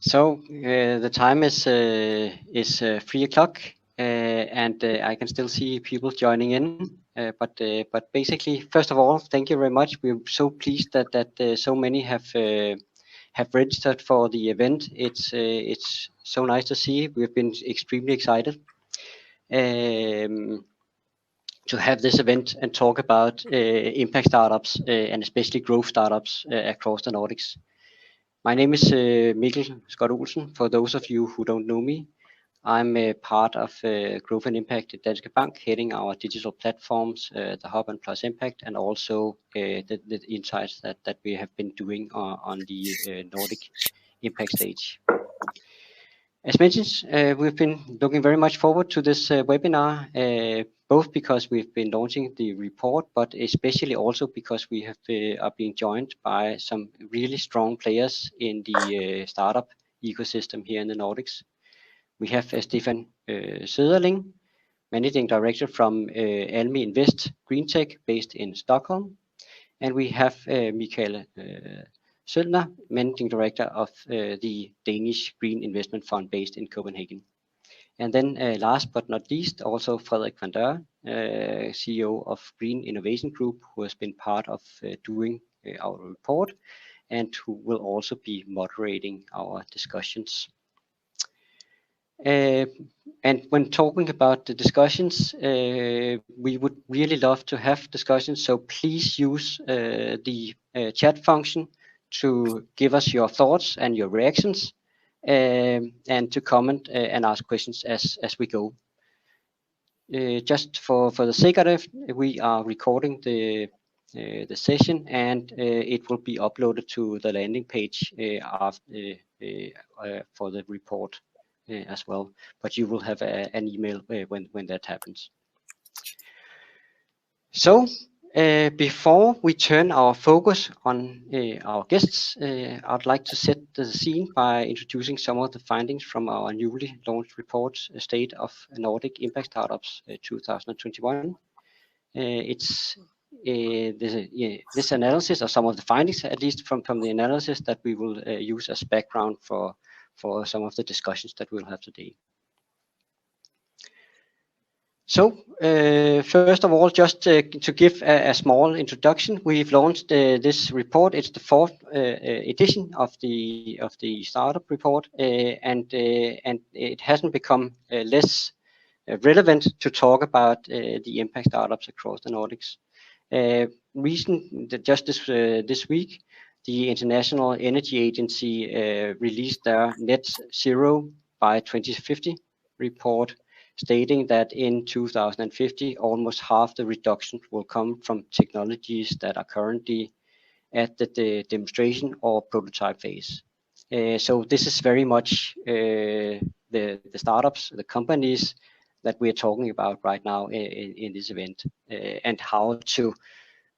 So the time is 3 o'clock, and I can still see people joining in. But basically, first of all, thank you very much. We're so pleased that so many have registered for the event. It's so nice to see. We've been extremely excited to have this event and talk about impact startups and especially growth startups across the Nordics. My name is Mikkel Scott Olsen. For those of you who don't know me, I'm a part of Growth and Impact at Danske Bank, heading our digital platforms, the Hub and Plus Impact, and also the insights that we have been doing on the Nordic Impact stage. As mentioned, we've been looking very much forward to this webinar, both because we've been launching the report, but especially also because we are being joined by some really strong players in the startup ecosystem here in the Nordics. We have Stefan Söderling, Managing Director from Almi Invest Green Tech based in Stockholm, and we have Michael Søllner, Managing Director of the Danish Green Investment Fund based in Copenhagen. And then last but not least, also Frederik van Deur, CEO of Green Innovation Group, who has been part of doing our report and who will also be moderating our discussions. And when talking about the discussions, we would really love to have discussions, so please use the chat function to give us your thoughts and your reactions, and to comment and ask questions as we go. Just for the sake of it, we are recording the session, and it will be uploaded to the landing page for the report as well. But you will have an email when that happens. So before we turn our focus on our guests, I'd like to set the scene by introducing some of the findings from our newly launched report, State of Nordic Impact Startups 2021. It's this analysis, or some of the findings, at least from the analysis, that we will use as background for some of the discussions that we'll have today. So first of all, just to give a small introduction, we've launched this report. It's the fourth edition of the startup report, and it hasn't become less relevant to talk about the impact startups across the Nordics. Just this week, the International Energy Agency released their Net Zero by 2050 report, stating that in 2050, almost half the reduction will come from technologies that are currently at the demonstration or prototype phase. So this is very much the startups, the companies that we're talking about right now in this event, and how to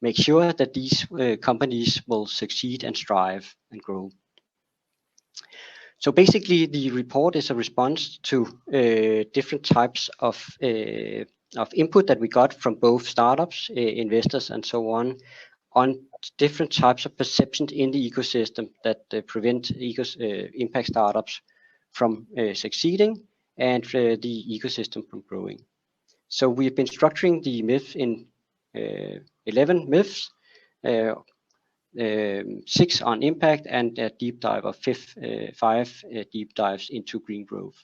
make sure that these companies will succeed and strive and grow. So basically, the report is a response to different types of input that we got from both startups, investors, and so on different types of perceptions in the ecosystem that prevent impact startups from succeeding and the ecosystem from growing. So we've been structuring the myth in 11 myths, 6 on impact, and a deep dive of 5 deep dives into green growth.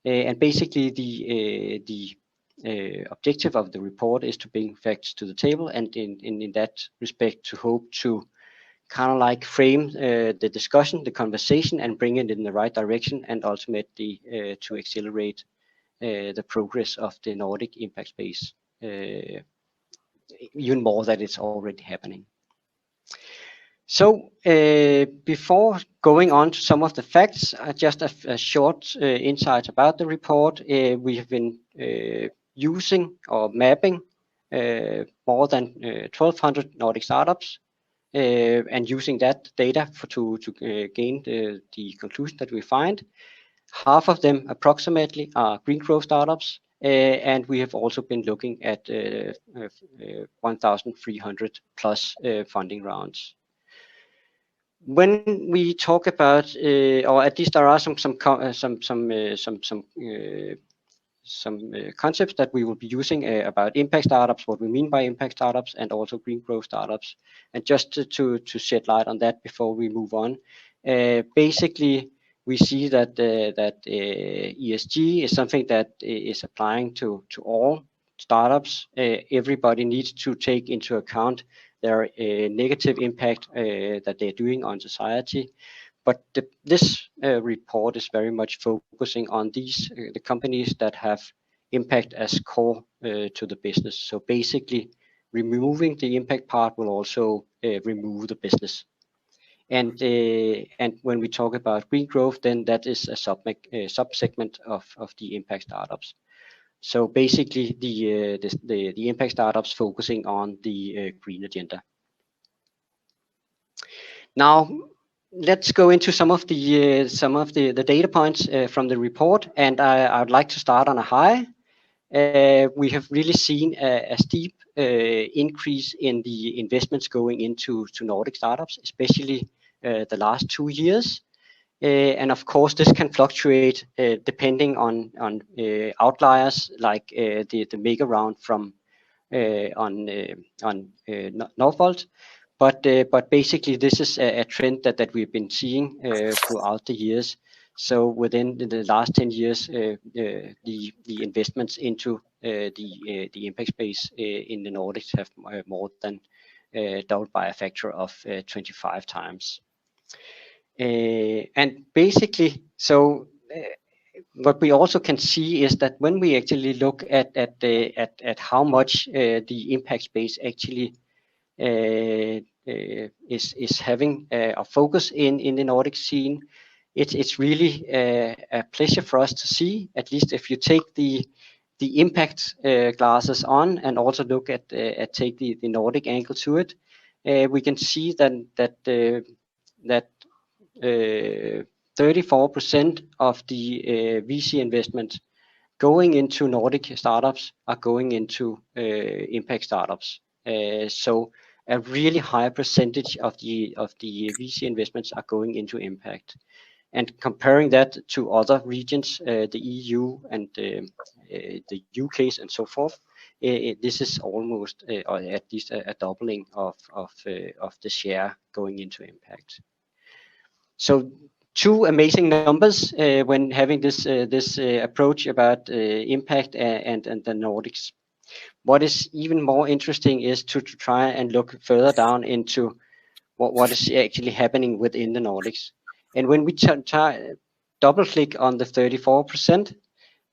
And basically the objective of the report is to bring facts to the table, and in that respect to hope to kind of like frame the discussion, the conversation, and bring it in the right direction, and ultimately to accelerate the progress of the Nordic impact space even more than it's already happening. So before going on to some of the facts, just a short insight about the report. We have been using or mapping more than 1,200 Nordic startups and using that data to gain the conclusion that we find. Half of them approximately are green growth startups, and we have also been looking at 1,300 plus funding rounds. when we talk about, or at least there are some concepts that we will be using about impact startups, what we mean by impact startups, and also green growth startups. And just to shed light on that before we move on, basically we see that ESG is something that is applying to all startups. Everybody needs to take into account their negative impact that they're doing on society. But this report is very much focusing on these the companies that have impact as core to the business. So basically, removing the impact part will also remove the business. And when we talk about green growth, then that is a sub-segment of the impact startups. So basically, the impact startups focusing on the green agenda. Now, let's go into some of the data points from the report, and I would like to start on a high. We have really seen a steep increase in the investments going into Nordic startups, especially the last 2 years. And of course, this can fluctuate depending on outliers like the mega round from on Northvolt. But basically, this is a trend that we've been seeing throughout the years. So within the last 10 years, the investments into the impact space in the Nordics have more than doubled by a factor of 25 times. And basically, so what we also can see is that when we actually look at how much the impact space actually is having a focus in the Nordic scene, it's really a pleasure for us to see. At least if you take the impact glasses on and also look at take the Nordic angle to it, we can see that 34% of the VC investment going into Nordic startups are going into impact startups. So a really high percentage of the VC investments are going into impact. And comparing that to other regions, the EU and the UK and so forth, this is almost or at least a doubling of the share going into impact. So 2 amazing numbers when having this approach about impact and the Nordics. What is even more interesting is to try and look further down into what is actually happening within the Nordics. And when we double click on the 34%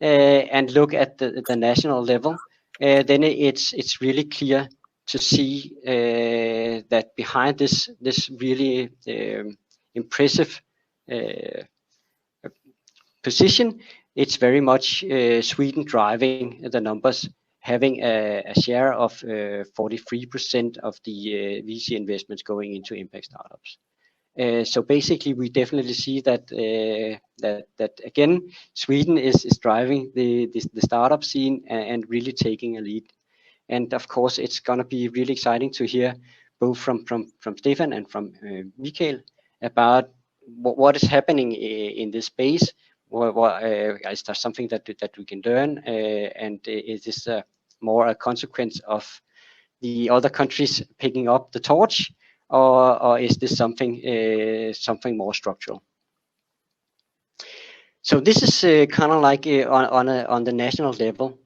and look at the national level, then it's really clear to see that behind this really impressive position, it's very much Sweden driving the numbers, having a share of 43% of the VC investments going into impact startups. So basically, we definitely see that again, Sweden is driving the startup scene and really taking a lead. And of course, it's going to be really exciting to hear both from Stefan and from Mikael about what is happening in this space. Is there something that we can learn, and is this more a consequence of the other countries picking up the torch, or is this something more structural? So this is kind of like on the national level.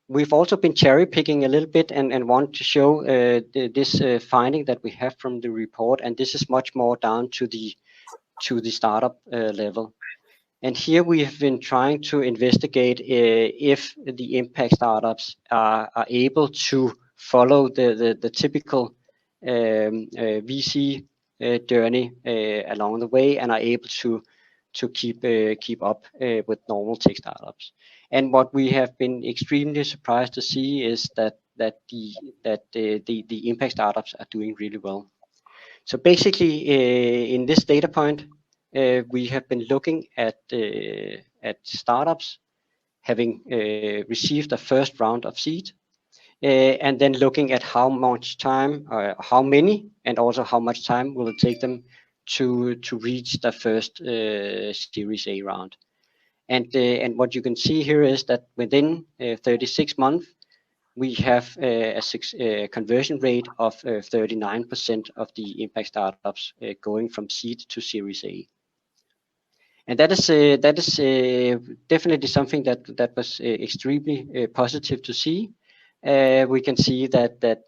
We've also been cherry picking a little bit and want to show this finding that we have from the report, and this is much more down to the startup level. And here we have been trying to investigate if the impact startups are able to follow the typical VC journey along the way and are able to keep up with normal tech startups. And what we have been extremely surprised to see is that the impact startups are doing really well. So basically, in this data point, we have been looking at startups having received a first round of seed, and then looking at how much time, how many, and also how much time will it take them to reach the first Series A round. And what you can see here is that within 36 months, we have a conversion rate of 39% of the impact startups going from seed to Series A. And that is definitely something that was extremely positive to see. We can see that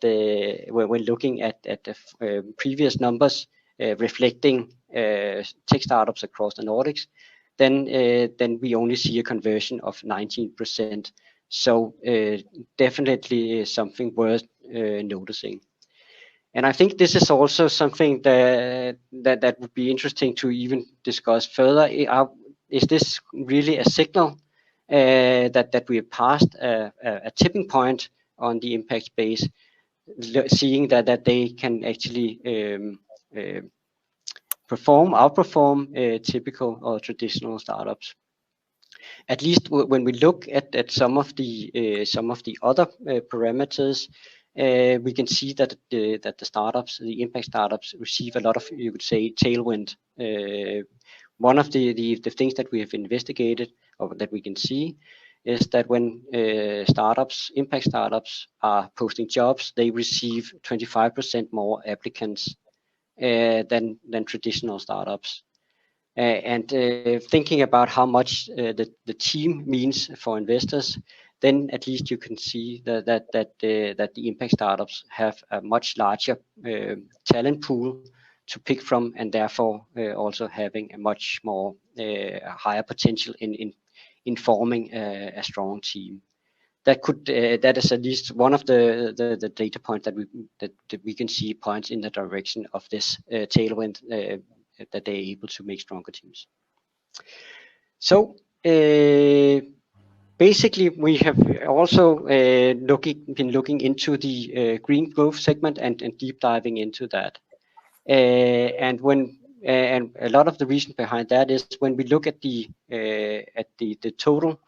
when looking at the previous numbers reflecting tech startups across the Nordics, then we only see a conversion of 19%. So definitely something worth noticing. And I think this is also something that would be interesting to even discuss further. Is this really a signal that we have passed a tipping point on the impact space, seeing that they can actually outperform typical or traditional startups? At least when we look at some of the other parameters, we can see that the impact startups receive a lot of, you could say, tailwind. One of the things that we have investigated or that we can see is that when impact startups are posting jobs, they receive 25% more applicants than traditional startups. And thinking about how much the team means for investors, then at least you can see that the impact startups have a much larger talent pool to pick from, and therefore also having a much more higher potential in forming a strong team. That is at least one of the data points that we can see points in the direction of this tailwind that they're able to make stronger teams. So basically, we have also been looking into the green growth segment and deep diving into that. And a lot of the reason behind that is when we look at the total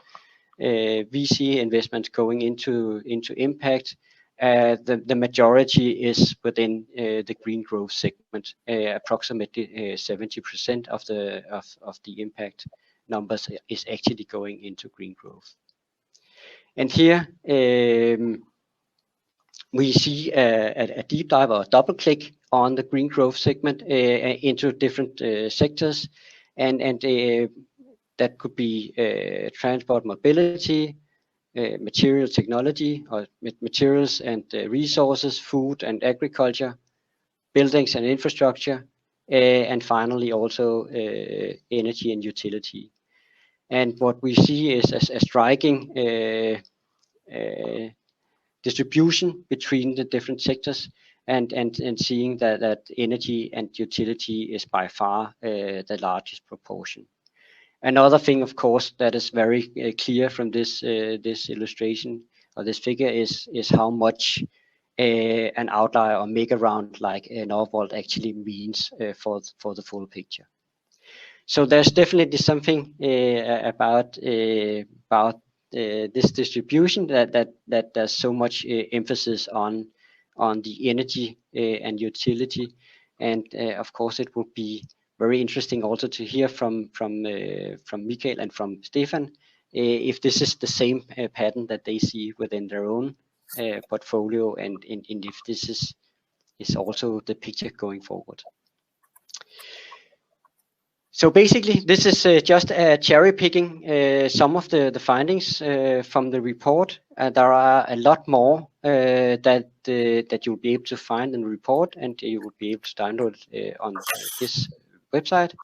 VC investments going into impact, the majority is within the green growth segment. Approximately 70% of the impact numbers is actually going into green growth. And here we see a deep dive or a double click on the green growth segment into different sectors, and that could be transport, mobility, material technology, or materials and resources, food and agriculture, buildings and infrastructure, and finally also energy and utility. And what we see is a striking distribution between the different sectors, and seeing that energy and utility is by far the largest proportion. Another thing, of course, that is very clear from this illustration or this figure is how much an outlier or mega round like Norvolt actually means for the full picture. So there's definitely something about this distribution that there's so much emphasis on the energy and utility, and of course it would be very interesting also to hear from Mikael and from Stefan if this is the same pattern that they see within their own portfolio, and if this is also the picture going forward. So basically, this is just cherry picking some of the findings from the report. There are a lot more that you'll be able to find in the report, and you will be able to download on this website.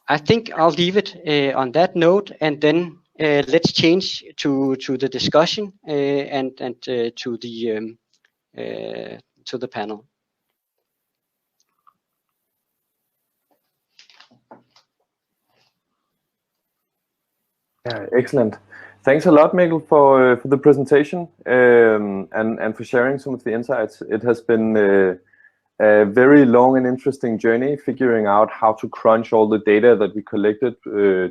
I think I'll leave it on that note, and then let's change to the discussion and to the panel. Yeah, excellent. Thanks a lot, Mikkel, for the presentation and for sharing some of the insights. It has been a very long and interesting journey figuring out how to crunch all the data that we collected,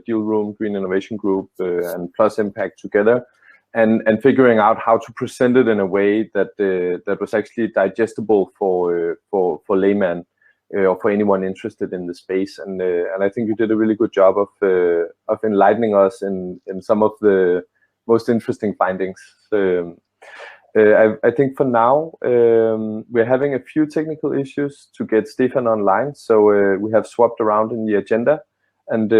Deal Room, Green Innovation Group, and Plus Impact together, and figuring out how to present it in a way that was actually digestible for layman. or for anyone interested in the space. And I think you did a really good job of enlightening us in some of the most interesting findings. I think for now we're having a few technical issues to get Stefan online, so we have swapped around in the agenda, and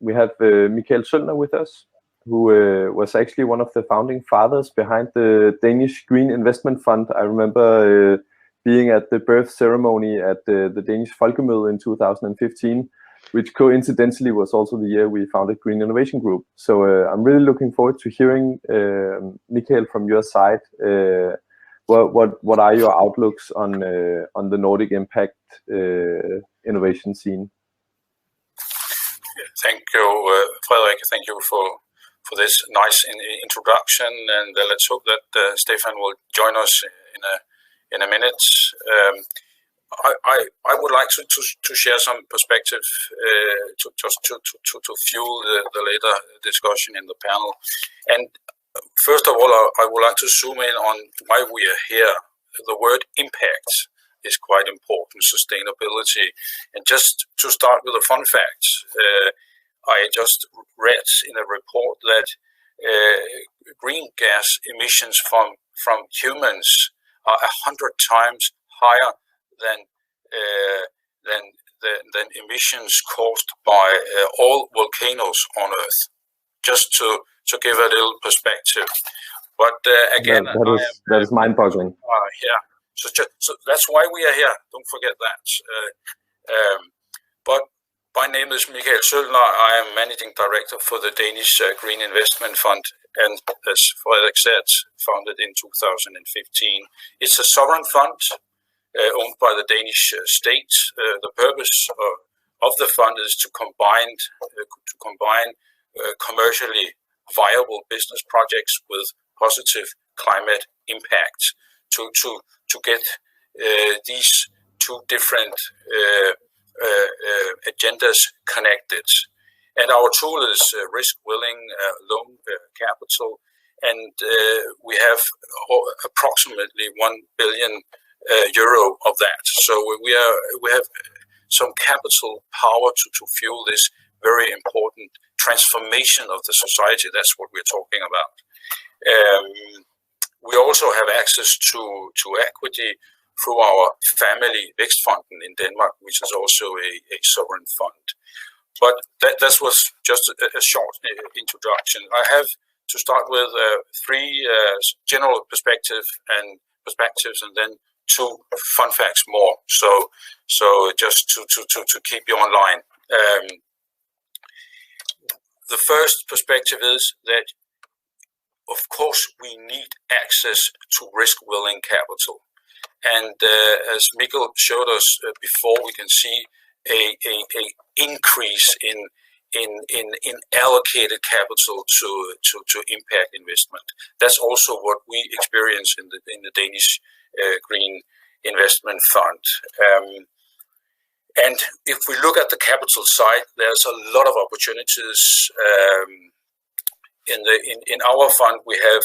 we have Michael Sølner with us, who was actually one of the founding fathers behind the Danish Green Investment Fund. I remember being at the birth ceremony at the Danish Folkemøde in 2015, which coincidentally was also the year we founded Green Innovation Group. So I'm really looking forward to hearing, Michael, from your side, what are your outlooks on the Nordic Impact innovation scene? Thank you, Frederik. Thank you for this nice introduction, and let's hope that Stefan will join us in a minute. I would like to share some perspective to fuel the later discussion in the panel. And first of all, I would like to zoom in on why we are here. The word impact is quite important, sustainability. And just to start with a fun fact, I just read in a report that green gas emissions from humans are 100 times higher than emissions caused by all volcanoes on Earth. Just to give a little perspective. But again, that is mind-boggling. Yeah. So that's why we are here. Don't forget that. But my name is Michael Sølner. I am managing director for the Danish Green Investment Fund, and as Frederik said, founded in 2015. It's a sovereign fund owned by the Danish state. The purpose of the fund is to combine commercially viable business projects with positive climate impact to get these two different agendas connected. And our tool is risk-willing loan capital, and we have approximately 1 billion euro of that. So we have some capital power to fuel this very important transformation of the society. That's what we're talking about. We also have access to equity through our family Vækstfonden in Denmark, which is also a sovereign fund. But that was just a short introduction. I have to start with three general perspectives, and then two fun facts more. So just to keep you online. The first perspective is that, of course, we need access to risk-willing capital. And as Mikkel showed us before, we can see a increase in allocated capital to impact investment. That's also what we experience in the Danish Green Investment Fund. And if we look at the capital side, there's a lot of opportunities. In our fund, we have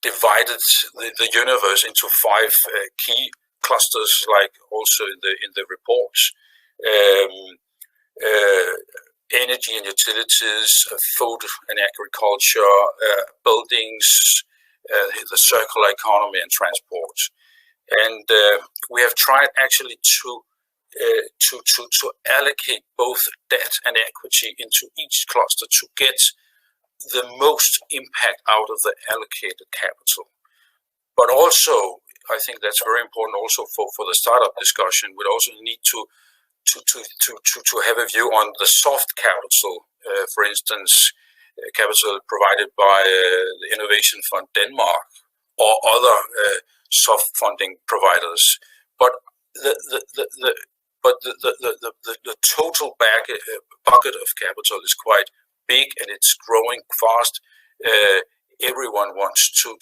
divided the universe into 5 key clusters, like also in the reports: energy and utilities, food and agriculture, buildings, the circular economy, and transport. And we have tried actually to allocate both debt and equity into each cluster to get the most impact out of the allocated capital. But also, I think that's very important also for the startup discussion. We also need to have a view on the soft capital, for instance, capital provided by the Innovation Fund Denmark or other soft funding providers. But the total bucket of capital is quite big, and it's growing fast. Everyone wants to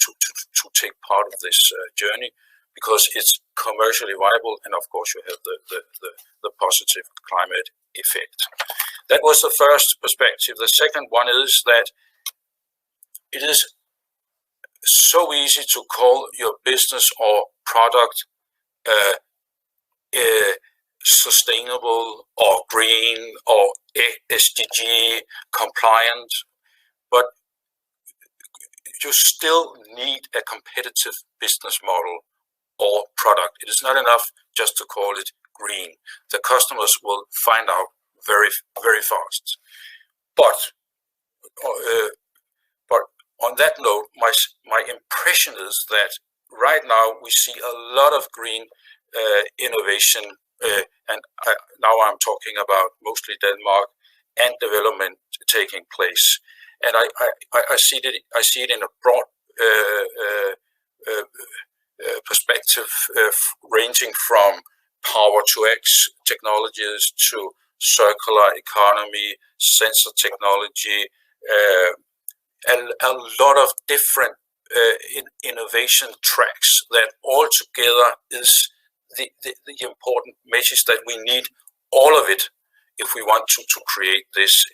take part of this journey because it's commercially viable, and of course you have the positive climate effect. That was the first perspective. The second one is that it is so easy to call your business or product sustainable or green or SDG compliant, but you still need a competitive business model or product. It is not enough just to call it green. The customers will find out very, very fast. But on that note, my impression is that right now we see a lot of green innovation, and now I'm talking about mostly Denmark, and development taking place. And I see it in a broad perspective, ranging from power-to-X technologies to circular economy, sensor technology, a lot of different innovation tracks that all together is the important message that we need all of it if we want to create this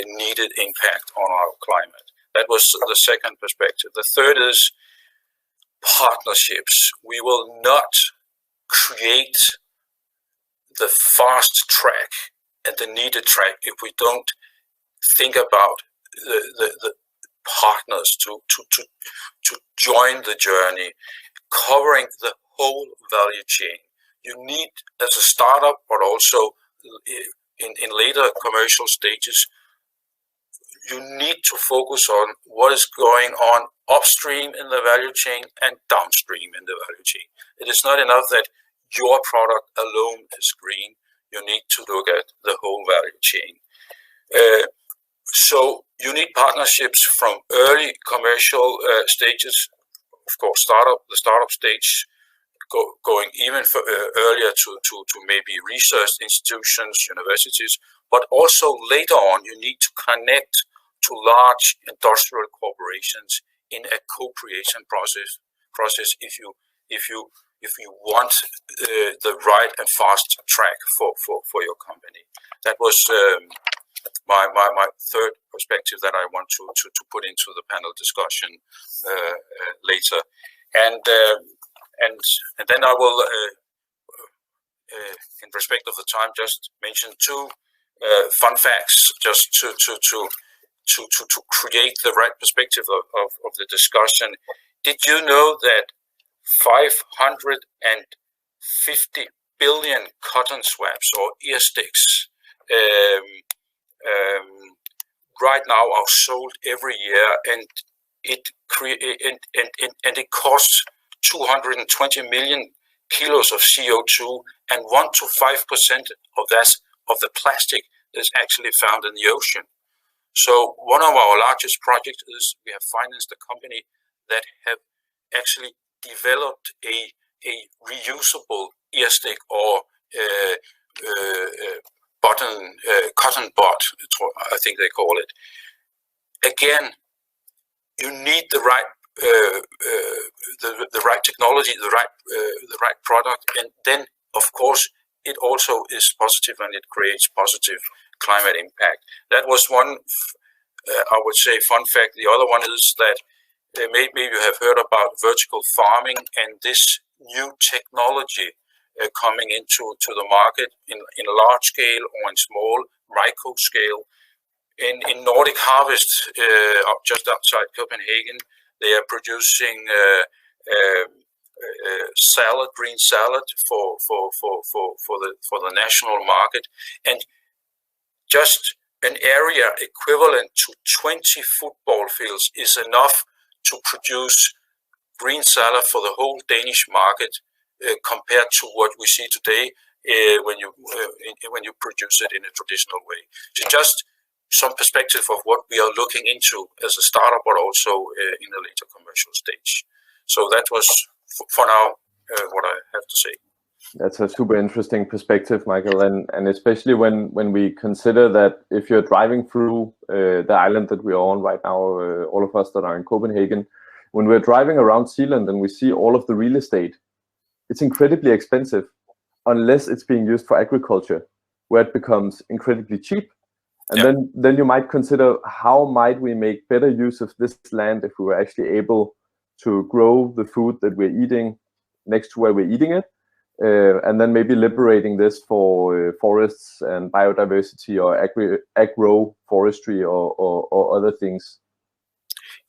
needed impact on our climate. That was the second perspective. The third is partnerships. We will not create the fast track and the needed track if we don't think about the partners to join the journey, covering the whole value chain. You need, as a startup, but also in later commercial stages, you need to focus on what is going on upstream in the value chain and downstream in the value chain. It is not enough that your product alone is green. You need to look at the whole value chain. So you need partnerships from early commercial stages, of course, the startup stage, going even earlier to maybe research institutions, universities, but also later on you need to connect to large industrial corporations in a co-creation process if you want the right and fast track for your company. That was my third perspective that I want to put into the panel discussion later, and then I will, in respect of the time, just mention two fun facts just to create the right perspective of the discussion. Did you know that 550 billion cotton swabs or ear sticks right now are sold every year, and it costs 220 million kilos of CO2, and 1 to 5% of the plastic is actually found in the ocean. So one of our largest projects is we have financed a company that have actually developed a reusable ear stick or cotton bud, I think they call it. Again, you need the right the right technology, the right product, and then of course it also is positive and it creates positive climate impact. That was one, I would say, fun fact. The other one is that maybe you have heard about vertical farming and this new technology coming into the market in large scale or in small micro scale. In Nordic Harvest, just outside Copenhagen, they are producing green salad for the national market, and just an area equivalent to 20 football fields is enough to produce green salad for the whole Danish market, compared to what we see today when you produce it in a traditional way. So just some perspective of what we are looking into as a startup, but also in a later commercial stage. So that was for now what I have to say. That's a super interesting perspective, Michael, and especially when we consider that if you're driving through the island that we are on right now, all of us that are in Copenhagen, when we're driving around Zealand and we see all of the real estate, it's incredibly expensive unless it's being used for agriculture, where it becomes incredibly cheap. And then you might consider, how might we make better use of this land if we were actually able to grow the food that we're eating next to where we're eating it, and then maybe liberating this for forests and biodiversity or agro-forestry or other things.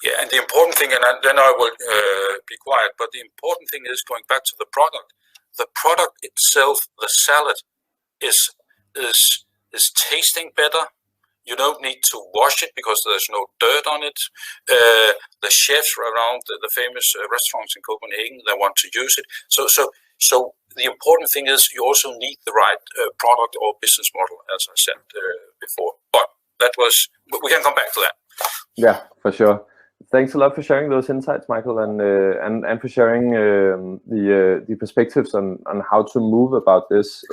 Yeah, and the important thing, and then I will be quiet, but the important thing is going back to the product. The product itself, the salad, is tasting better. You don't need to wash it because there's no dirt on it. The chefs around the famous restaurants in Copenhagen, they want to use it. So the important thing is you also need the right product or business model, as I said before. But we can come back to that. Yeah, for sure. Thanks a lot for sharing those insights, Michael, and for sharing the perspectives on how to move about this.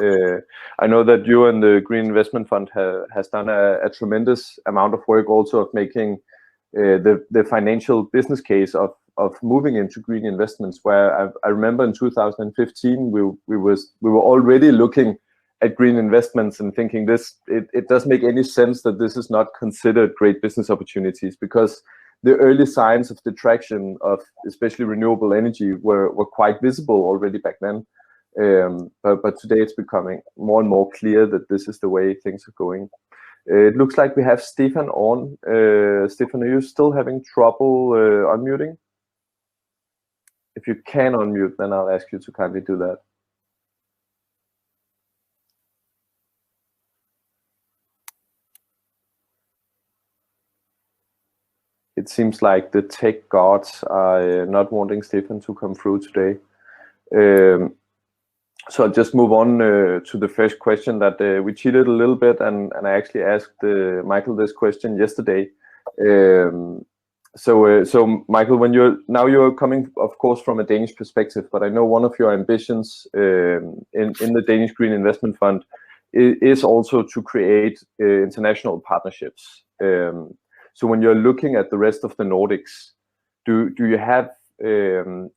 I know that you and the Green Investment Fund has done a tremendous amount of work also of making the financial business case of moving into green investments. Where I remember in 2015 we were already looking at green investments and thinking it doesn't make any sense that this is not considered great business opportunities, because the early signs of the traction of especially renewable energy were quite visible already back then. But today it's becoming more and more clear that this is the way things are going. It looks like we have Stefan on. Stefan, are you still having trouble unmuting? If you can unmute, then I'll ask you to kindly do that. It seems like the tech gods are not wanting Stefan to come through today. So I'll just move on to the first question that we cheated a little bit, and I actually asked Michael this question yesterday. So Michael, when you're coming, of course, from a Danish perspective, but I know one of your ambitions in the Danish Green Investment Fund is also to create international partnerships. So when you're looking at the rest of the Nordics, do you have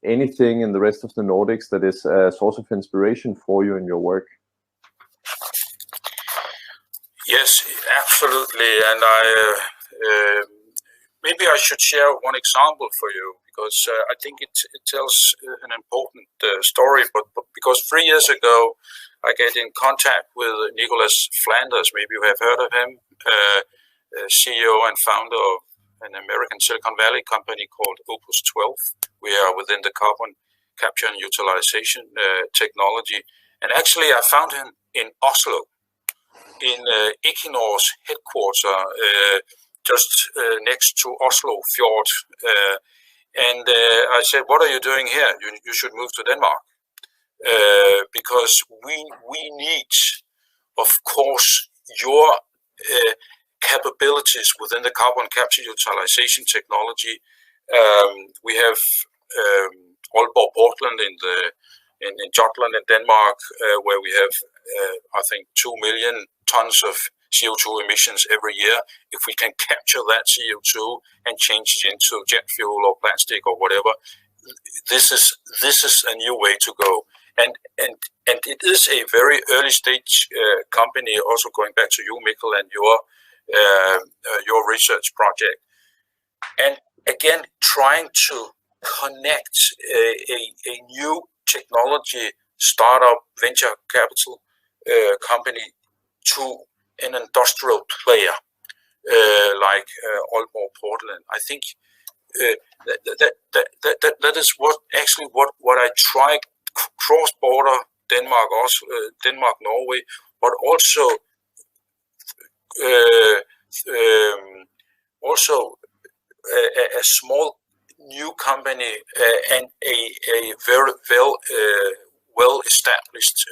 anything in the rest of the Nordics that is a source of inspiration for you in your work? Yes, absolutely. And maybe I should share one example for you, because I think it tells an important story. But because 3 years ago, I get in contact with Nicholas Flanders. Maybe you have heard of him. CEO and founder of an American Silicon Valley company called Opus 12. We are within the carbon capture and utilization technology. And actually, I found him in Oslo, in Equinor's headquarters, just next to Oslo Fjord. And I said, "What are you doing here? You should move to Denmark." Because we need, of course, your capabilities within the carbon capture utilization technology. We have Aalborg Portland in Jutland in Denmark, where we have I think 2 million tons of CO2 emissions every year. If we can capture that CO2 and change it into jet fuel or plastic or whatever, this is a new way to go. And it is a very early stage company. Also going back to you, Mikkel, and your research project, and again trying to connect a new technology startup venture capital company to an industrial player like Aalborg Portland. I think that is what I try cross-border Denmark, Norway, but also a small new company and a very well established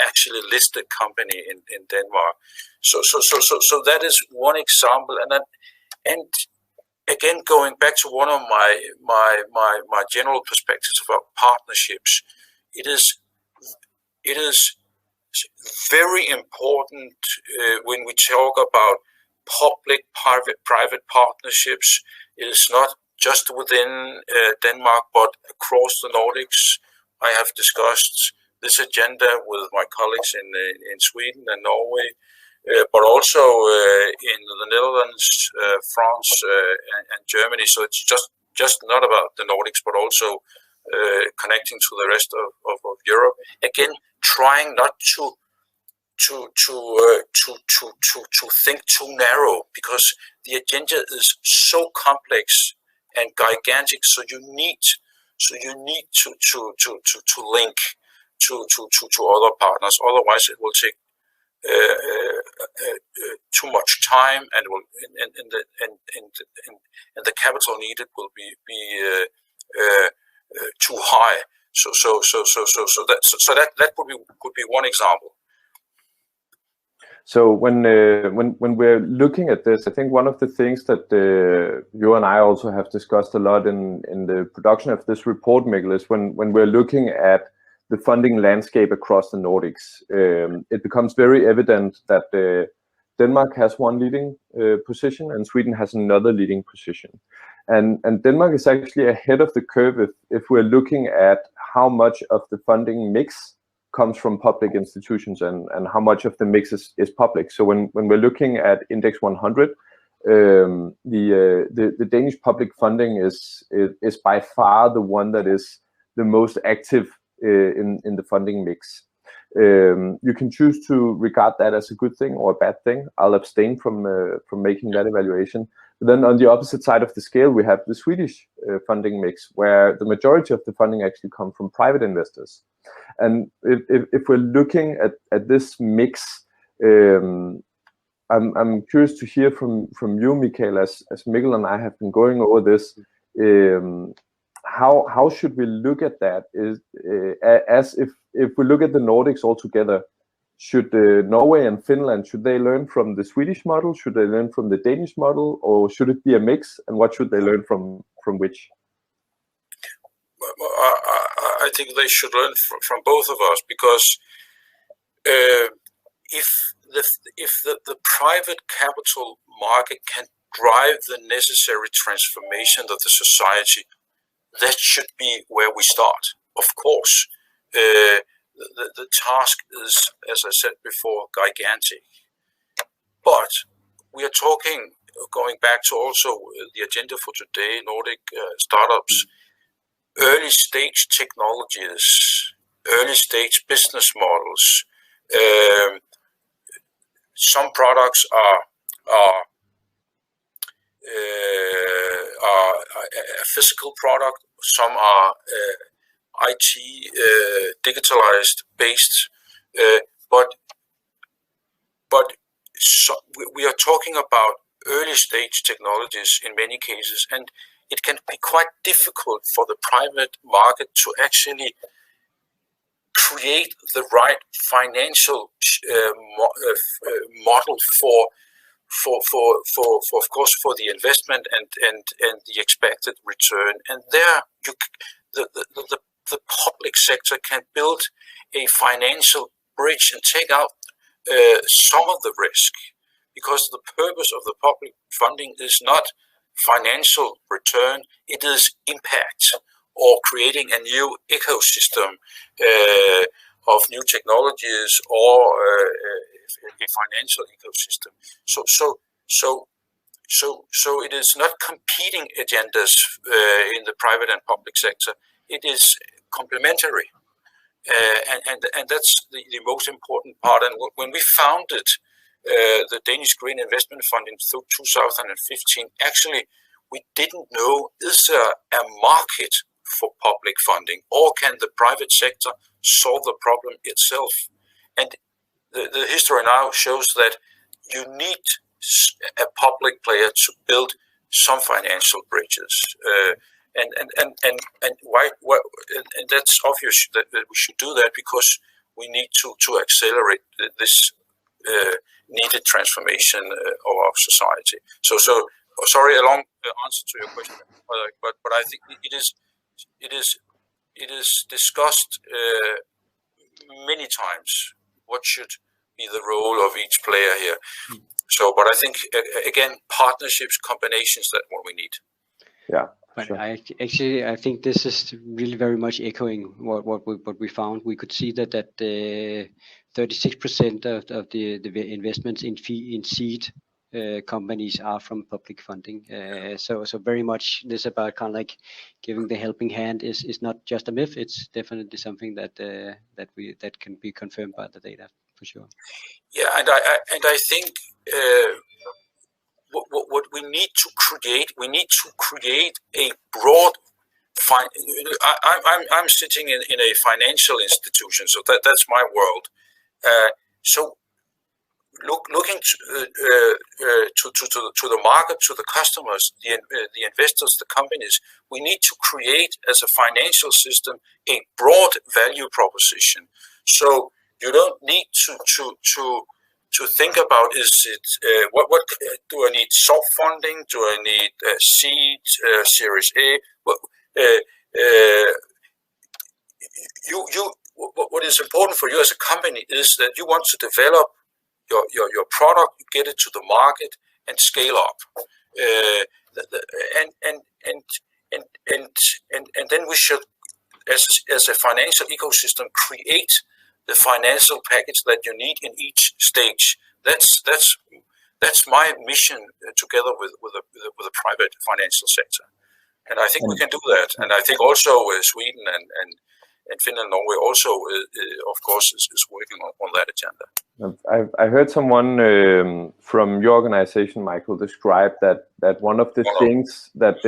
actually listed company in Denmark. So that is one example, and again going back to one of my general perspectives about partnerships, it is very important when we talk about public-private partnerships. It is not just within Denmark, but across the Nordics. I have discussed this agenda with my colleagues in Sweden and Norway, but also in the Netherlands, France, and Germany. So it's just not about the Nordics, but also connecting to the rest of Europe. Again, trying not to think too narrow, because the agenda is so complex and gigantic. So you need to link to other partners. Otherwise, it will take too much time, and will and the capital needed will be too high. So that could be one example. So when we're looking at this, I think one of the things that you and I also have discussed a lot in the production of this report, Mikkel, is when we're looking at the funding landscape across the Nordics, it becomes very evident that Denmark has one leading position and Sweden has another leading position. And Denmark is actually ahead of the curve if we're looking at how much of the funding mix comes from public institutions and how much of the mix is public. So when we're looking at Index 100, the Danish public funding is by far the one that is the most active in the funding mix. You can choose to regard that as a good thing or a bad thing. I'll abstain from making that evaluation. But then on the opposite side of the scale, we have the Swedish funding mix, where the majority of the funding actually come from private investors. And if we're looking at this mix, I'm curious to hear from you, Mikael, as Mikkel and I have been going over this. How should we look at that? As if we look at the Nordics altogether, should Norway and Finland, should they learn from the Swedish model? Should they learn from the Danish model, or should it be a mix? And what should they learn from which? I think they should learn from both of us, because if the private capital market can drive the necessary transformation of the society, that should be where we start. Of course, the task is, as I said before, gigantic. But we are talking, going back to also the agenda for today, Nordic startups, early stage technologies, early stage business models. Some products are a physical product, some are IT digitalized based, but so we are talking about early stage technologies in many cases, and it can be quite difficult for the private market to actually create the right financial model for of course for the investment and the expected return. And there the public sector can build a financial bridge and take out some of the risk, because the purpose of the public funding is not financial return, it is impact, or creating a new ecosystem of new technologies, or a financial ecosystem. So it is not competing agendas in the private and public sector. It is complementary, and that's the most important part. And when we founded the Danish Green Investment Fund in 2015, actually we didn't know, is there a market for public funding, or can the private sector solve the problem itself? And the history now shows that you need a public player to build some financial bridges, and why? And that's obvious that we should do that, because we need to accelerate this needed transformation of our society. So sorry, a long answer to your question, but I think it is discussed many times. What should be the role of each player here? So, but I think again, partnerships, combinations, that's what we need. Yeah. But sure. I think this is really very much echoing what we found. We could see that 36% of the investments in seed companies are from public funding. So very much this about kind of like giving the helping hand is not just a myth. It's definitely something that that can be confirmed by the data for sure. Yeah, and I think what we need to create a broad. I'm sitting in a financial institution, so that's my world. So looking to the market, to the customers, the investors, the companies, we need to create as a financial system a broad value proposition. So you don't need to think about, is it what do I need? Soft funding? Do I need seed, Series A? What is important for you as a company is that you want to develop your product, you get it to the market, and scale up. And then we should, as a financial ecosystem, create the financial package that you need in each stage. That's my mission, together with the private financial sector. And I think we can do that. And I think also Sweden and Finland, Norway also, of course, is working on that agenda. I heard someone from your organization, Michael, describe that one of the things that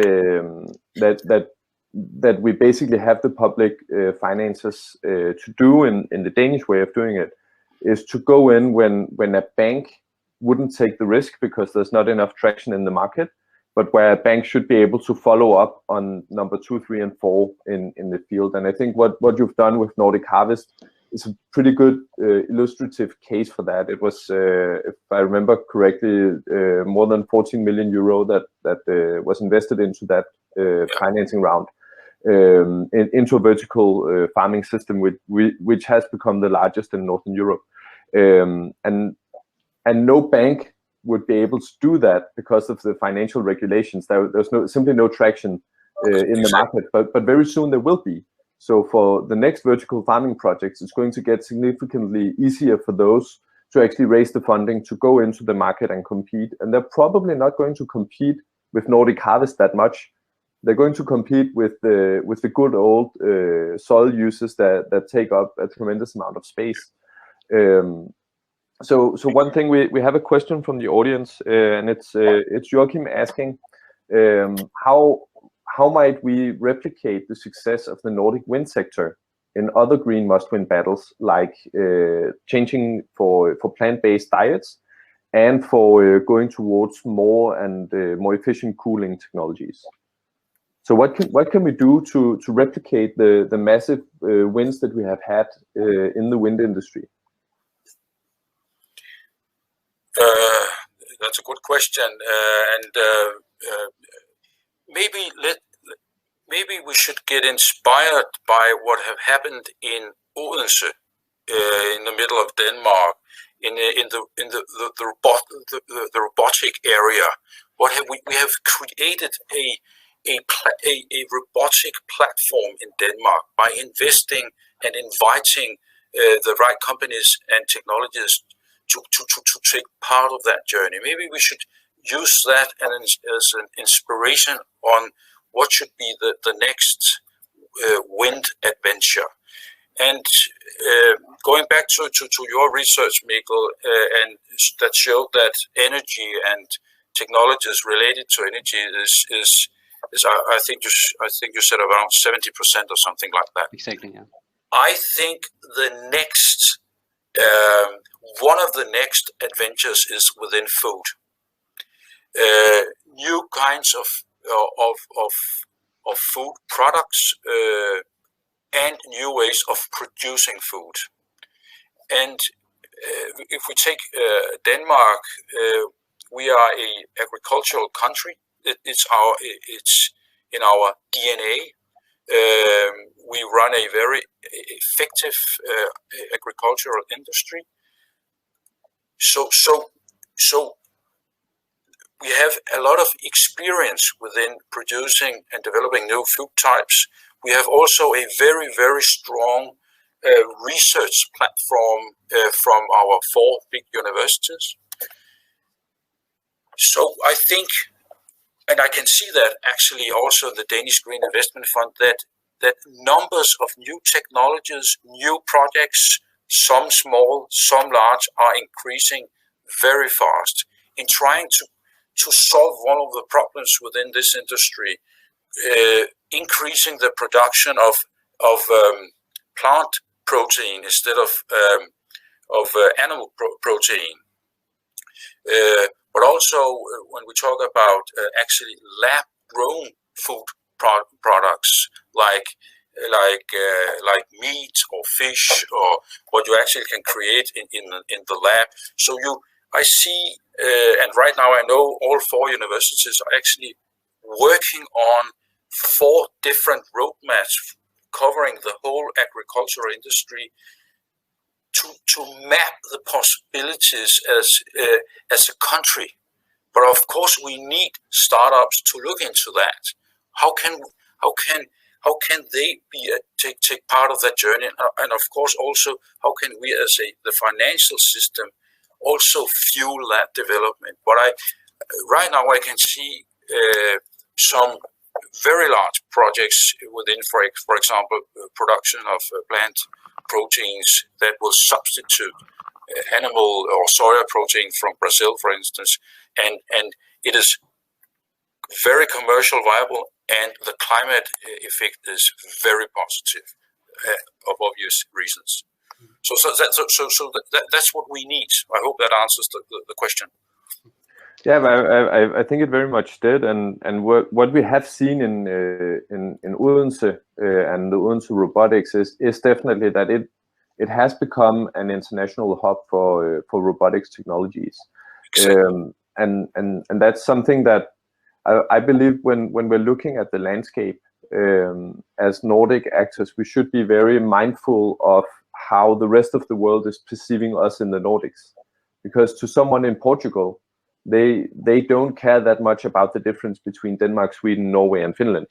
we basically have the public finances to do in the Danish way of doing it is to go in when a bank wouldn't take the risk because there's not enough traction in the market, but where a bank should be able to follow up on number 2, 3, and 4 in the field. And I think what you've done with Nordic Harvest is a pretty good illustrative case for that. It was, if I remember correctly, more than 14 million euro that was invested into that financing round, into a vertical farming system, which has become the largest in Northern Europe. And no bank would be able to do that because of the financial regulations. There's simply no traction in the market, but very soon there will be. So for the next vertical farming projects, it's going to get significantly easier for those to actually raise the funding to go into the market and compete. And they're probably not going to compete with Nordic Harvest that much. They're going to compete with the good old soil uses that take up a tremendous amount of space. So one thing, we have a question from the audience, and it's Joachim asking, how might we replicate the success of the Nordic wind sector in other green must-win battles, like changing for plant-based diets and for going towards more and more efficient cooling technologies? So what can we do to replicate the massive wins that we have had in the wind industry? That's a good question, and maybe we should get inspired by what have happened in Odense, in the middle of Denmark, in the robotic area. We have created a robotic platform in Denmark by investing and inviting the right companies and technologies to take part of that journey. Maybe we should use that as an inspiration on what should be the next wind adventure. And going back to your research, Mikkel, and that showed that energy and technologies related to energy is I think you said around 70% or something like that. Exactly. Yeah. I think the next one of the next adventures is within food. New kinds of food products and new ways of producing food. And if we take Denmark, we are an agricultural country. It's in our DNA. We run a very effective agricultural industry. So we have a lot of experience within producing and developing new food types. We have also a very, very strong research platform from our 4 big universities. So I think, and I can see that actually also the Danish Green Investment Fund, that numbers of new technologies, new projects, some small, some large, are increasing very fast in trying to solve one of the problems within this industry, increasing the production of plant protein instead of animal protein. But also when we talk about actually lab-grown food products like meat or fish, or what you actually can create in the lab. So I see, and right now I know all 4 universities are actually working on 4 different roadmaps covering the whole agricultural industry to map the possibilities as a country. But of course we need startups to look into that. How can they take part of that journey? And of course also how can we as the financial system also fuel that development? But right now I can see some very large projects within, for example, production of plant proteins that will substitute animal or soya protein from Brazil, for instance, and it is very commercial viable, and the climate effect is very positive, of obvious reasons. So that's what we need. I hope that answers the question. Yeah, I think it very much did, and what we have seen in Odense and the Odense robotics is definitely that it has become an international hub for robotics technologies. Exactly. And that's something that I believe when we're looking at the landscape as Nordic actors, we should be very mindful of how the rest of the world is perceiving us in the Nordics, because to someone in Portugal, they don't care that much about the difference between Denmark, Sweden, Norway, and Finland.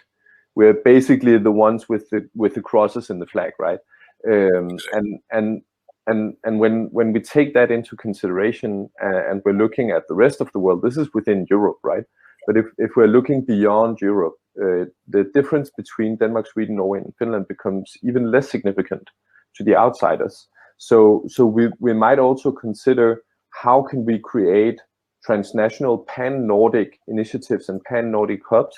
We're basically the ones with the crosses in the flag, right? And when we take that into consideration and we're looking at the rest of the world, this is within Europe, right? But if we're looking beyond Europe, the difference between Denmark, Sweden, Norway, and Finland becomes even less significant to the outsiders. So we might also consider how can we create transnational pan-Nordic initiatives and pan-Nordic hubs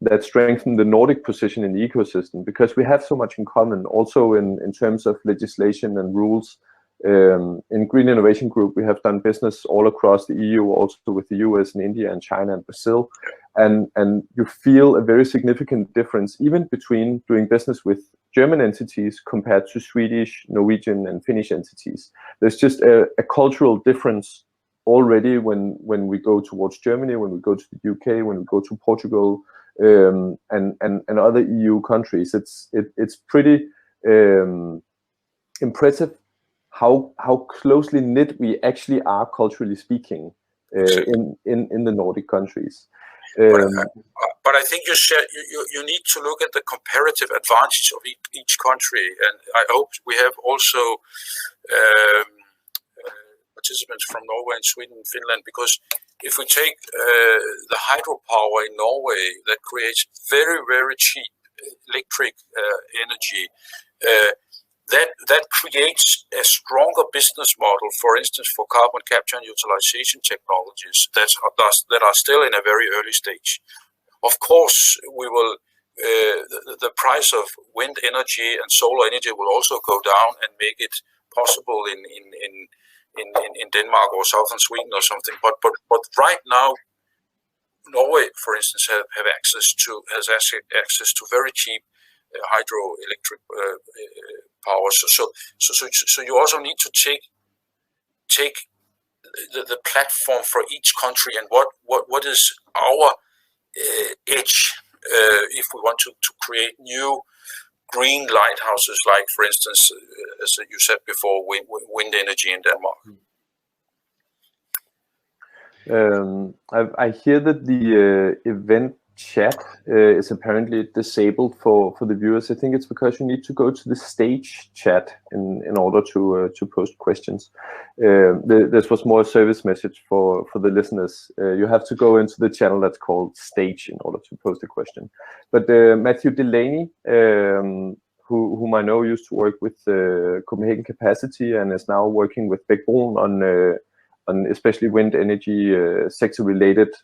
that strengthen the Nordic position in the ecosystem, because we have so much in common also in terms of legislation and rules. In Green Innovation Group, we have done business all across the EU, also with the US and India and China and Brazil. And you feel a very significant difference even between doing business with German entities compared to Swedish, Norwegian, and Finnish entities. There's just a cultural difference already when we go towards Germany, when we go to the UK, when we go to Portugal, and other EU countries. It's pretty impressive how closely knit we actually are culturally speaking in the Nordic countries. But I think you need to look at the comparative advantage of each country, and I hope we have also participants from Norway and Sweden and Finland, because if we take the hydropower in Norway that creates very, very cheap electric energy, that creates a stronger business model, for instance, for carbon capture and utilization technologies that are still in a very early stage. Of course, we will. The price of wind energy and solar energy will also go down and make it possible in Denmark or southern Sweden or something. But right now, Norway, for instance, has access to very cheap hydroelectric power. So you also need to take the platform for each country and what is our edge if we want to create new green lighthouses, like, for instance, as you said before, wind energy in Denmark. I hear that the event chat is apparently disabled for the viewers. I think it's because you need to go to the stage chat in order to post questions. This was more a service message for the listeners. You have to go into the channel that's called Stage in order to post a question. But Matthew Delaney, whom I know used to work with Copenhagen Capacity and is now working with Bækbroen on especially wind energy sector-related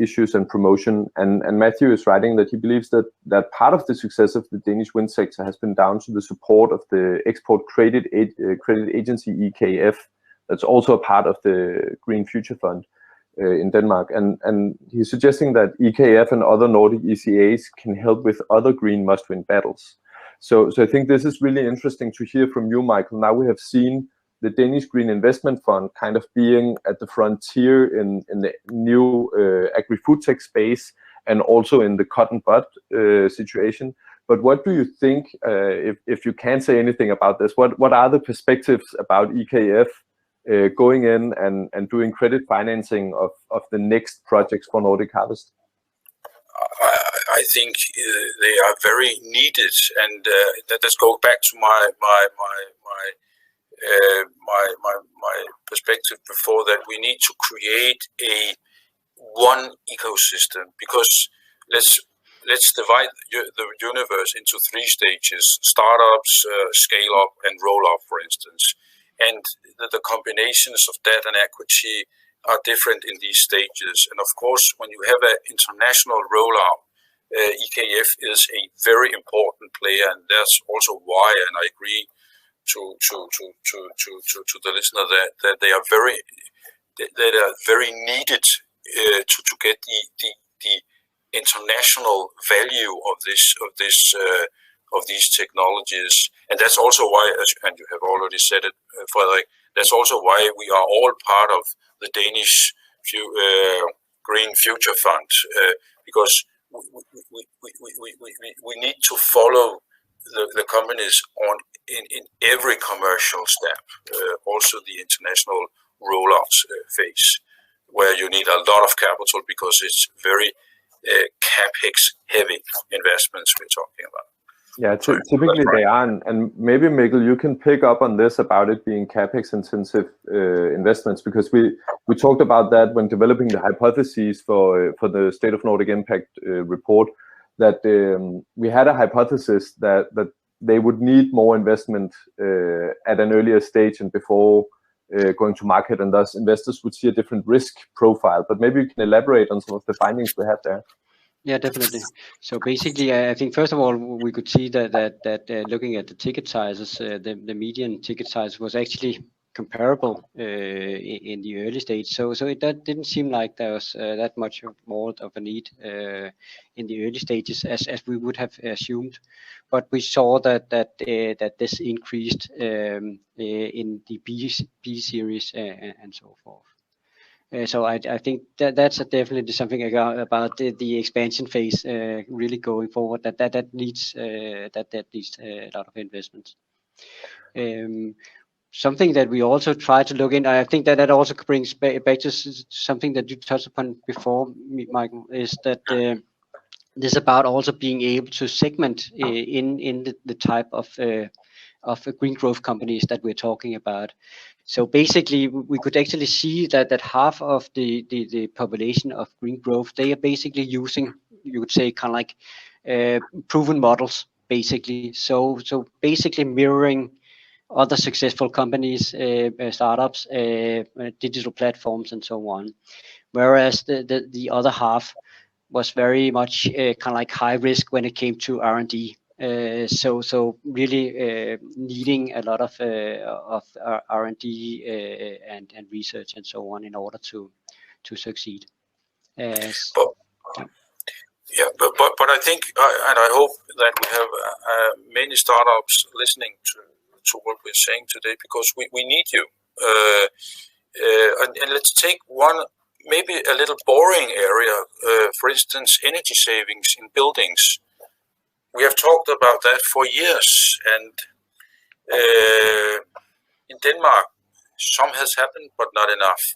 issues and promotion. And Matthew is writing that he believes that part of the success of the Danish wind sector has been down to the support of the Export Credit Agency, EKF, that's also a part of the Green Future Fund in Denmark. And he's suggesting that EKF and other Nordic ECAs can help with other green must-win battles. So I think this is really interesting to hear from you, Michael. Now we have seen the Danish Green Investment Fund kind of being at the frontier in the new agri-food tech space and also in the cotton bud situation. But what do you think, if you can say anything about this, what are the perspectives about EKF going in and doing credit financing of the next projects for Nordic Harvest? I think they are very needed, and let's go back to my perspective before that. We need to create one ecosystem, because let's divide the universe into three stages: startups, scale up, and roll up, for instance. And the combinations of debt and equity are different in these stages. And of course, when you have an international rollout, EKF is a very important player, and that's also why, and I agree to the listener that they are very needed to get the international value of these technologies. And that's also why, and you have already said it, Frederik, that's also why we are all part of the Danish Green Future Fund, because we need to follow the companies on in every commercial step, also the international rollout phase, where you need a lot of capital because it's very capex heavy investments we're talking about. Yeah, typically they are, and maybe Mikkel, you can pick up on this about it being capex intensive investments, because we talked about that when developing the hypotheses for the State of Nordic Impact report, that we had a hypothesis that they would need more investment at an earlier stage and before going to market, and thus investors would see a different risk profile. But maybe you can elaborate on some of the findings we have there. Yeah, definitely. So basically, I think first of all, we could see that looking at the ticket sizes, the median ticket size was actually comparable in the early stage. So that didn't seem like there was that much more of a need in the early stages as we would have assumed. But we saw that this increased in the B series and so forth. So I think that's definitely something about the expansion phase really going forward, that needs a lot of investments. Something that we also try to look in, I think that also brings back to something that you touched upon before, Michael, is that this about also being able to segment in the type of green growth companies that we're talking about. So basically, we could actually see that half of the population of green growth, they are basically using, you would say, kind of like proven models, basically. So basically mirroring other successful companies, startups, digital platforms, and so on. Whereas the other half was very much kind of like high risk when it came to R&D. So really needing a lot of R&D and research and so on in order to succeed. But I think, and I hope that we have many startups listening to what we're saying today, because we need you. And let's take one maybe a little boring area, for instance, energy savings in buildings. We have talked about that for years, and in Denmark, some has happened, but not enough.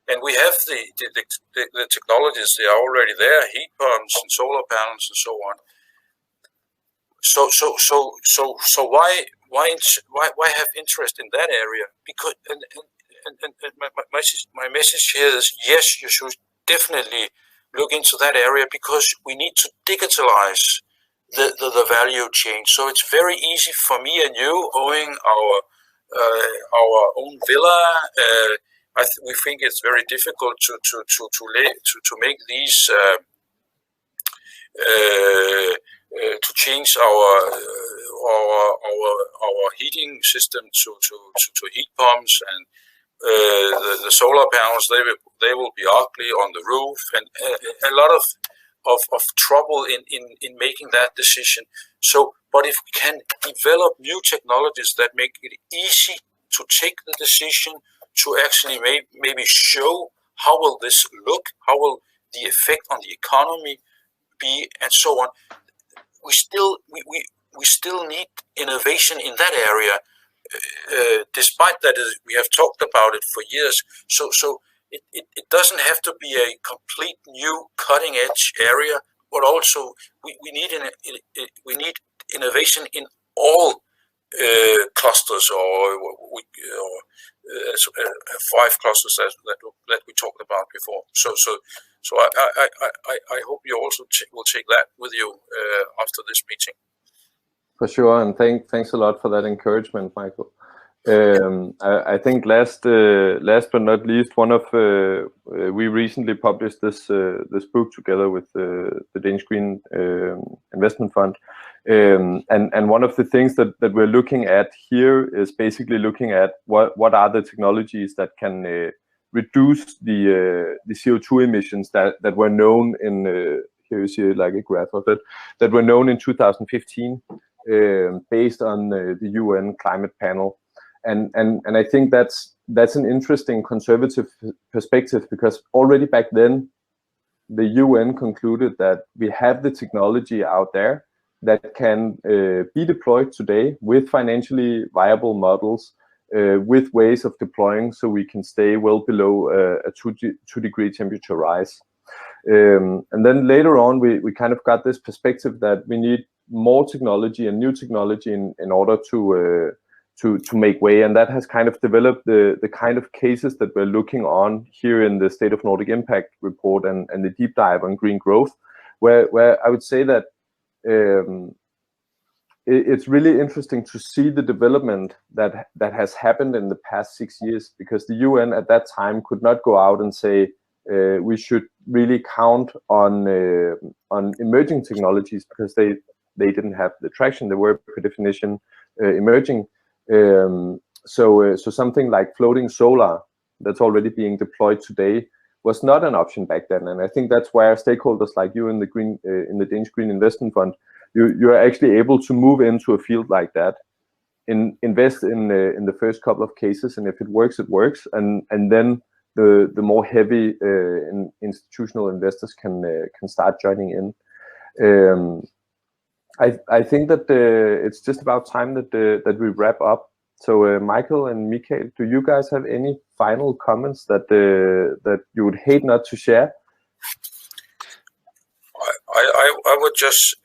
And we have the technologies, they are already there, heat pumps and solar panels and so on. So why have interest in that area? Because and my message here is, yes, you should definitely look into that area, because we need to digitalize the value chain. So it's very easy for me and you, owning our own villa. We think it's very difficult to make these to change our heating system to heat pumps, and the solar panels, they will be ugly on the roof, and a lot of trouble in making that decision. So, but if we can develop new technologies that make it easy to take the decision, to actually maybe show how will this look, how will the effect on the economy be, and so on, we still need innovation in that area, despite that we have talked about it for years. So it doesn't have to be a complete new cutting edge area, but also we need innovation in all clusters, or 5 clusters that we talked about before. So I hope you also will take that with you after this meeting. For sure, and thanks a lot for that encouragement, Michael. I think last but not least, we recently published this book together with the Danish Green Investment Fund, and one of the things that we're looking at here is basically looking at what are the technologies that can reduce the CO2 emissions that were known in here you see like a graph of it, that were known in 2015 based on the UN climate panel. And I think that's an interesting conservative perspective, because already back then the UN concluded that we have the technology out there that can be deployed today with financially viable models, with ways of deploying so we can stay well below a 2-degree temperature rise. And then later on we kind of got this perspective that we need more technology and new technology in order to make way, and that has kind of developed the kind of cases that we're looking on here in the State of Nordic Impact report and the deep dive on green growth, where I would say that it's really interesting to see the development that has happened in the past 6 years, because the UN at that time could not go out and say we should really count on emerging technologies, because they didn't have the traction. They were per definition emerging. So something like floating solar that's already being deployed today was not an option back then, and I think that's where stakeholders like you in the Danish Green Investment Fund, you are actually able to move into a field like that, invest in the first couple of cases, and if it works, it works, and then the more heavy institutional investors can start joining in. I think that it's just about time that we wrap up. So Michael and Mikael, do you guys have any final comments that you would hate not to share? I would just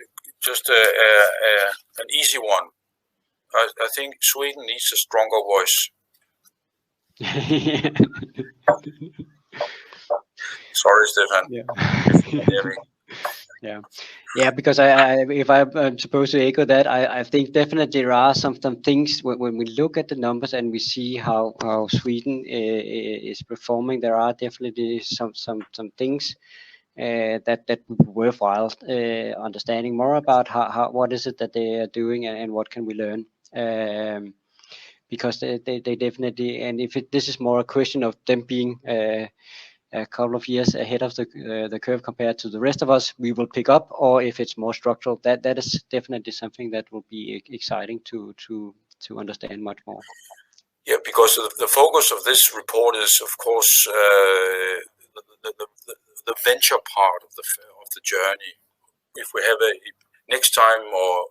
an easy one. I think Sweden needs a stronger voice. Sorry, Stefan. Yeah, because if I'm supposed to echo that, I think definitely there are some things when we look at the numbers and we see how Sweden is performing. There are definitely some things that would be worthwhile understanding more about how what is it that they are doing and what can we learn. Because they definitely, and if this is more a question of them being a couple of years ahead of the curve compared to the rest of us, we will pick up, or if it's more structural, that is definitely something that will be exciting to understand much more. Yeah, because the focus of this report is, of course, the venture part of the journey. If we have a next time or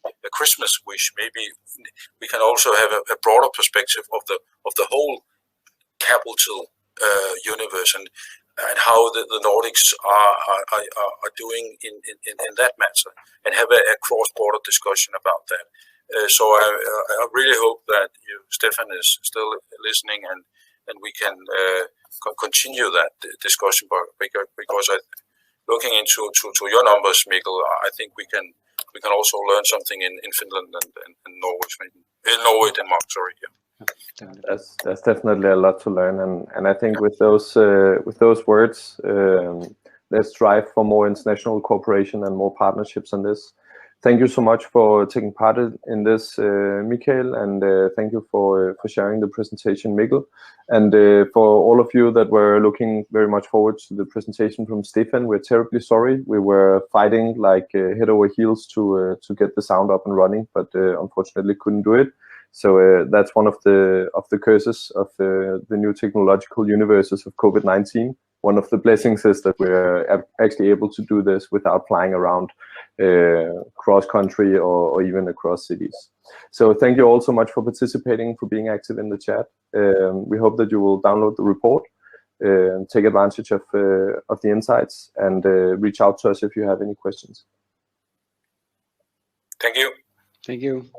a Christmas wish, maybe we can also have a broader perspective of the whole capital universe, and how the Nordics are doing in that matter, and have a cross-border discussion about that. So I really hope that Stefan is still listening, and we can continue that discussion, because looking into your numbers, Mikkel, I think we can also learn something in Finland and Norway, Norway, Denmark. Sorry. Yeah. That's definitely a lot to learn, and I think with those words, let's strive for more international cooperation and more partnerships on this. Thank you so much for taking part in this, Mikael, and thank you for sharing the presentation, Mikkel. And for all of you that were looking very much forward to the presentation from Stefan, we're terribly sorry. We were fighting like head over heels to get the sound up and running, but unfortunately couldn't do it. So that's one of the curses of the new technological universes of COVID-19. One of the blessings is that we're actually able to do this without flying around cross-country or even across cities. So thank you all so much for participating, for being active in the chat. We hope that you will download the report, take advantage of the insights, and reach out to us if you have any questions. Thank you. Thank you.